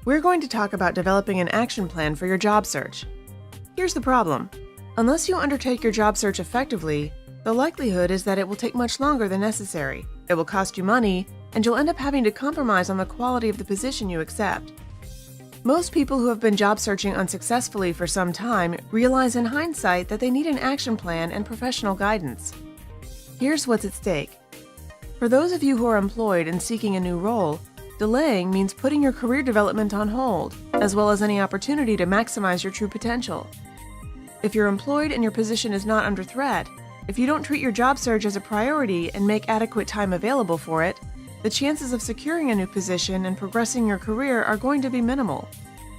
We're going to talk about developing an action plan for your job search. Here's the problem. Unless you undertake your job search effectively, the likelihood is that it will take much longer than necessary. It will cost you money, and you'll end up having to compromise on the quality of the position you accept. Most people who have been job searching unsuccessfully for some time realize in hindsight that they need an action plan and professional guidance. Here's what's at stake. For those of you who are employed and seeking a new role, delaying means putting your career development on hold, as well as any opportunity to maximize your true potential. If you're employed and your position is not under threat, if you don't treat your job search as a priority and make adequate time available for it, the chances of securing a new position and progressing your career are going to be minimal.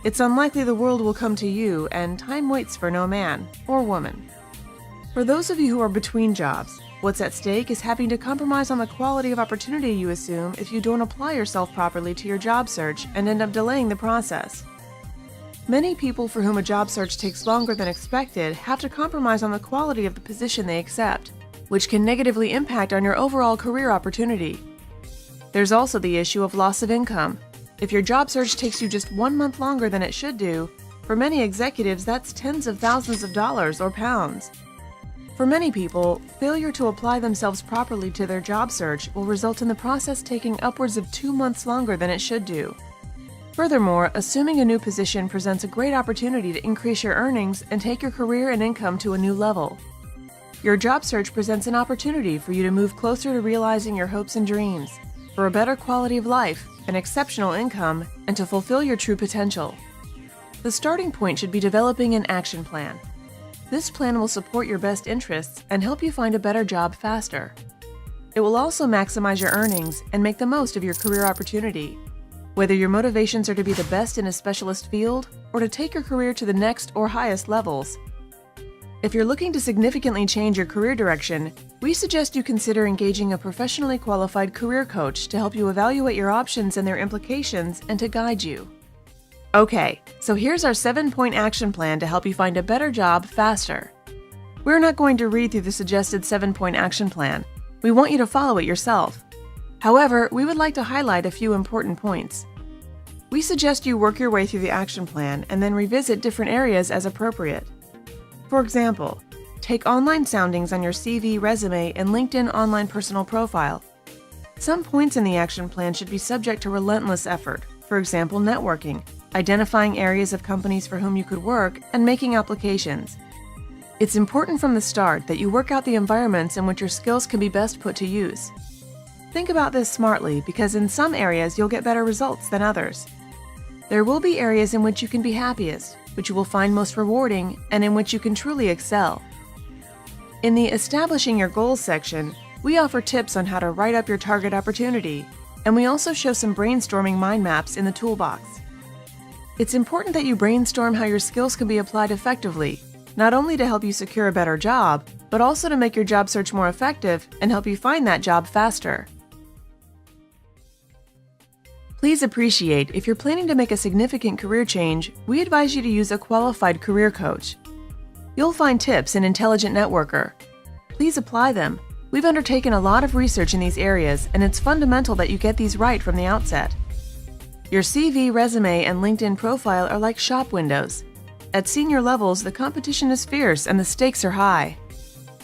It's unlikely the world will come to you, and time waits for no man or woman. For those of you who are between jobs, what's at stake is having to compromise on the quality of opportunity you assume if you don't apply yourself properly to your job search and end up delaying the process. Many people for whom a job search takes longer than expected have to compromise on the quality of the position they accept, which can negatively impact on your overall career opportunity. There's also the issue of loss of income. If your job search takes you just 1 month longer than it should do, for many executives that's tens of thousands of dollars or pounds. For many people, failure to apply themselves properly to their job search will result in the process taking upwards of 2 months longer than it should do. Furthermore, assuming a new position presents a great opportunity to increase your earnings and take your career and income to a new level. Your job search presents an opportunity for you to move closer to realizing your hopes and dreams, for a better quality of life, an exceptional income, and to fulfill your true potential. The starting point should be developing an action plan. This plan will support your best interests and help you find a better job faster. It will also maximize your earnings and make the most of your career opportunity. Whether your motivations are to be the best in a specialist field or to take your career to the next or highest levels. If you're looking to significantly change your career direction, we suggest you consider engaging a professionally qualified career coach to help you evaluate your options and their implications and to guide you. Okay, so here's our 7-point action plan to help you find a better job faster. We're not going to read through the suggested 7-point action plan. We want you to follow it yourself. However, we would like to highlight a few important points. We suggest you work your way through the action plan and then revisit different areas as appropriate. For example, take online soundings on your CV, resume, and LinkedIn online personal profile. Some points in the action plan should be subject to relentless effort, for example, networking, identifying areas of companies for whom you could work, and making applications. It's important from the start that you work out the environments in which your skills can be best put to use. Think about this smartly because in some areas you'll get better results than others. There will be areas in which you can be happiest, which you will find most rewarding, and in which you can truly excel. In the Establishing Your Goals section, we offer tips on how to write up your target opportunity, and we also show some brainstorming mind maps in the toolbox. It's important that you brainstorm how your skills can be applied effectively, not only to help you secure a better job, but also to make your job search more effective and help you find that job faster. Please appreciate, if you're planning to make a significant career change, we advise you to use a qualified career coach. You'll find tips in Intelligent Networker. Please apply them. We've undertaken a lot of research in these areas, and it's fundamental that you get these right from the outset. Your CV, resume, and LinkedIn profile are like shop windows. At senior levels, the competition is fierce and the stakes are high.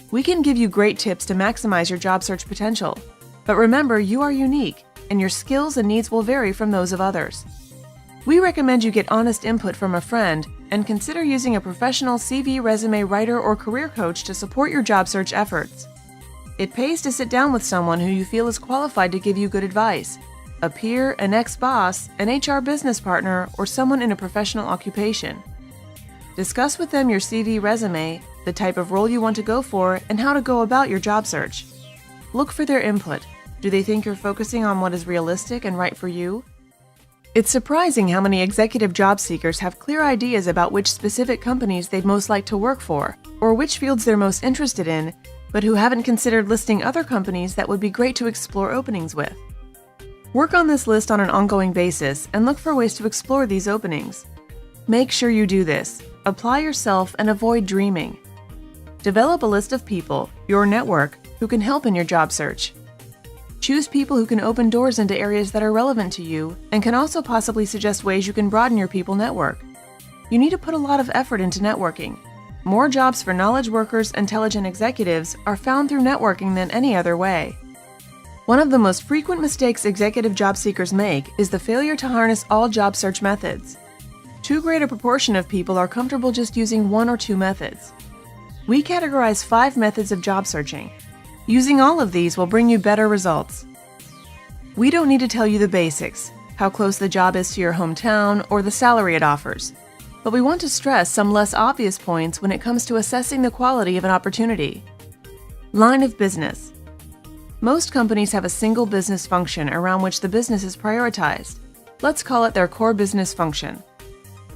We can give you great tips to maximize your job search potential. But remember, you are unique, and your skills and needs will vary from those of others. We recommend you get honest input from a friend and consider using a professional CV, resume writer, or career coach to support your job search efforts. It pays to sit down with someone who you feel is qualified to give you good advice, a peer, an ex-boss, an HR business partner, or someone in a professional occupation. Discuss with them your CV, resume, the type of role you want to go for, and how to go about your job search. Look for their input. Do they think you're focusing on what is realistic and right for you? It's surprising how many executive job seekers have clear ideas about which specific companies they'd most like to work for, or which fields they're most interested in, but who haven't considered listing other companies that would be great to explore openings with. Work on this list on an ongoing basis and look for ways to explore these openings. Make sure you do this. Apply yourself and avoid dreaming. Develop a list of people, your network, who can help in your job search. Choose people who can open doors into areas that are relevant to you and can also possibly suggest ways you can broaden your people network. You need to put a lot of effort into networking. More jobs for knowledge workers and intelligent executives are found through networking than any other way. One of the most frequent mistakes executive job seekers make is the failure to harness all job search methods. Too great a proportion of people are comfortable just using one or two methods. We categorize 5 methods of job searching. Using all of these will bring you better results. We don't need to tell you the basics, how close the job is to your hometown, or the salary it offers. But we want to stress some less obvious points when it comes to assessing the quality of an opportunity. Line of business. Most companies have a single business function around which the business is prioritized. Let's call it their core business function.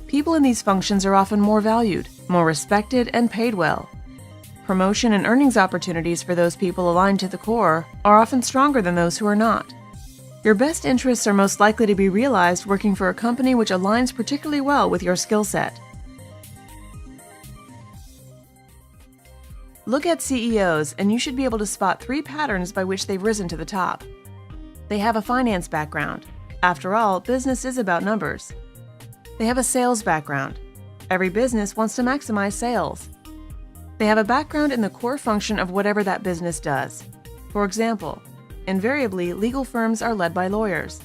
People in these functions are often more valued, more respected, and paid well. Promotion and earnings opportunities for those people aligned to the core are often stronger than those who are not. Your best interests are most likely to be realized working for a company which aligns particularly well with your skill set. Look at CEOs, and you should be able to spot 3 patterns by which they've risen to the top. They have a finance background. After all, business is about numbers. They have a sales background. Every business wants to maximize sales. They have a background in the core function of whatever that business does. For example, invariably, legal firms are led by lawyers.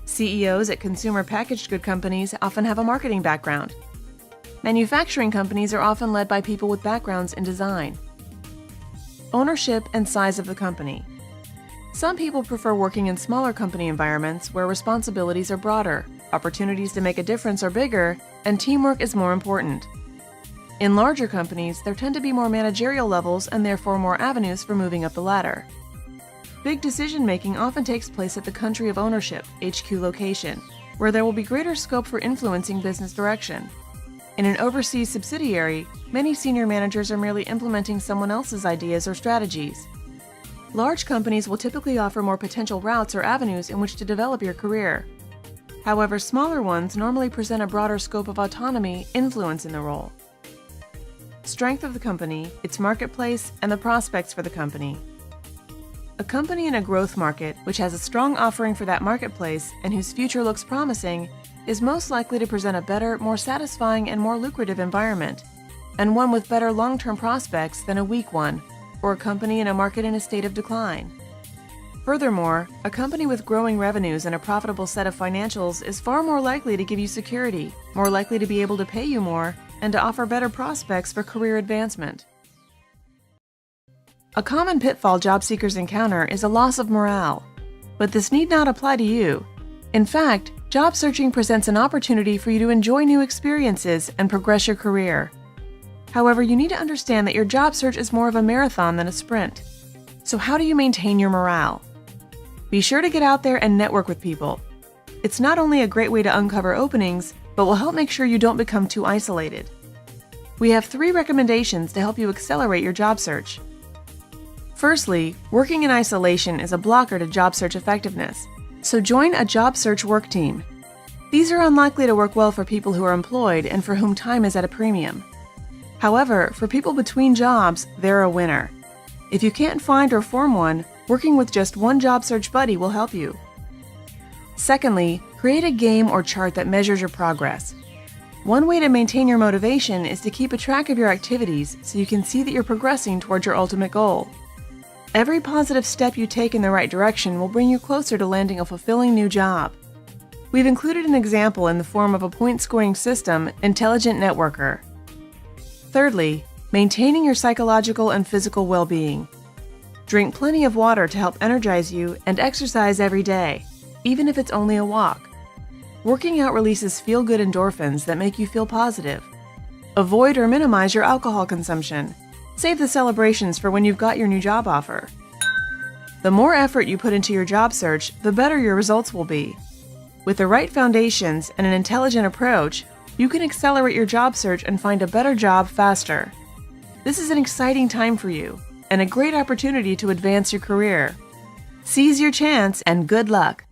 CEOs at consumer packaged good companies often have a marketing background. Manufacturing companies are often led by people with backgrounds in design. Ownership and size of the company. Some people prefer working in smaller company environments where responsibilities are broader, opportunities to make a difference are bigger, and teamwork is more important. In larger companies, there tend to be more managerial levels and therefore more avenues for moving up the ladder. Big decision-making often takes place at the country of ownership, HQ location, where there will be greater scope for influencing business direction. In an overseas subsidiary, many senior managers are merely implementing someone else's ideas or strategies. Large companies will typically offer more potential routes or avenues in which to develop your career. However, smaller ones normally present a broader scope of autonomy, influence in the role. Strength of the company, its marketplace, and the prospects for the company. A company in a growth market, which has a strong offering for that marketplace and whose future looks promising, is most likely to present a better, more satisfying, and more lucrative environment, and one with better long-term prospects than a weak one, or a company in a market in a state of decline. Furthermore, a company with growing revenues and a profitable set of financials is far more likely to give you security, more likely to be able to pay you more, and to offer better prospects for career advancement. A common pitfall job seekers encounter is a loss of morale, but this need not apply to you. In fact, job searching presents an opportunity for you to enjoy new experiences and progress your career. However, you need to understand that your job search is more of a marathon than a sprint. So how do you maintain your morale? Be sure to get out there and network with people. It's not only a great way to uncover openings, but will help make sure you don't become too isolated. We have 3 recommendations to help you accelerate your job search. Firstly, working in isolation is a blocker to job search effectiveness, so join a job search work team. These are unlikely to work well for people who are employed and for whom time is at a premium. However, for people between jobs, they're a winner. If you can't find or form one, working with just one job search buddy will help you. Secondly, create a game or chart that measures your progress. One way to maintain your motivation is to keep a track of your activities so you can see that you're progressing towards your ultimate goal. Every positive step you take in the right direction will bring you closer to landing a fulfilling new job. We've included an example in the form of a point-scoring system, Intelligent Networker. Thirdly, maintaining your psychological and physical well-being. Drink plenty of water to help energize you and exercise every day, even if it's only a walk. Working out releases feel-good endorphins that make you feel positive. Avoid or minimize your alcohol consumption. Save the celebrations for when you've got your new job offer. The more effort you put into your job search, the better your results will be. With the right foundations and an intelligent approach, you can accelerate your job search and find a better job faster. This is an exciting time for you and a great opportunity to advance your career. Seize your chance and good luck!